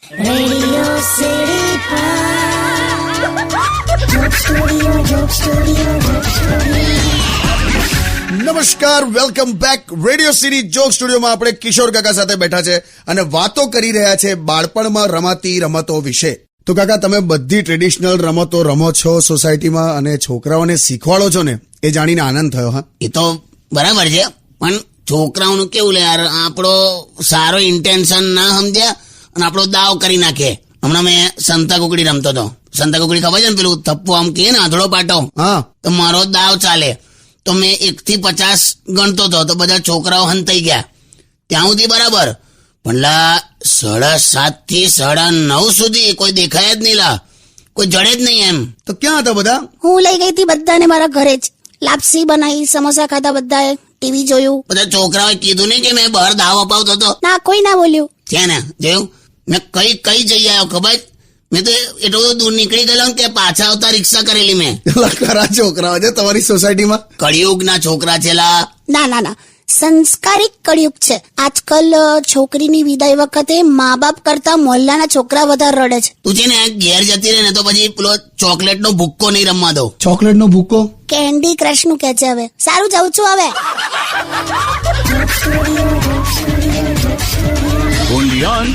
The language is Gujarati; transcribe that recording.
રેડિયો સિટી નમસ્કાર, welcome back. Radio city joke સ્ટુડિયોમાં આપણે કિશોર કાકા સાથે બેઠા છે અને વાતો કરી રહ્યા છે બાળપણમાં રમાતી રમતો વિશે. તો કાકા, તમે બધી ટ્રેડિશનલ રમતો રમો છો સોસાયટીમાં અને છોકરાઓને શીખવાડો છો ને, એ જાણીને આનંદ થયો. હા, એ તો બરાબર છે, પણ છોકરાઓનું કેવું લે યાર, આપણો સારો ઇન્ટેન્શન ના સમજ્યા અને આપણો દાવ કરી નાખે. હમણાં મેં સંતા કુકડી રમતો હતો. સંતા કુકડી ખબર છે ને, પેલું થપ્પો આમ કે ને આંધળો પાટો. હા, તો મારો દાવ ચાલે તો મેં 1 થી 50 ગણતો હતો તો બધા છોકરાઓ હંતાઈ ગયા. ત્યાં સુધી બરાબર, પણ લા 7:30 થી 9:30 સુધી કોઈ દેખાય જ નહીં, લા કોઈ જડે જ નહીં. એમ તો ક્યાં હતા બધા? હું લઈ ગઈ હતી બધાને મારા ઘરે જ. લાપસી બનાવી, સમોસા ખાધા, બધાએ ટીવી જોયું. બધા છોકરાઓએ કીધું નહીં કે મેં બહાર દાવ અપાવતો હતો? ના, કોઈ ના બોલ્યું. છે ને, જોયું મેં કઈ જઈ આવ્યો ખબર? મેં તો એટલું બધું દૂર નીકળી ગયેલો કે પાછા આવતા રિક્ષા કરેલી મેં. ખરા છોકરાઓ છે તમારી સોસાયટીમાં? કળિયુગના છોકરા છે લા. ના, સંસ્કારિક કળિયુગ છે. આજકાલ છોકરીની વિદાય વખતે મા બાપ કરતા મોહલ્લાના છોકરા વધારે રડે છે. તું છે ને ઘેર જતી રહે ને તો પછી પેલો ચોકલેટ નો ભૂક્કો નહીં રમવા દો. ચોકલેટ નો ભૂકો? કેન્ડી ક્રશ નું કે છે. હવે સારું, જાઉં છું હવે. only on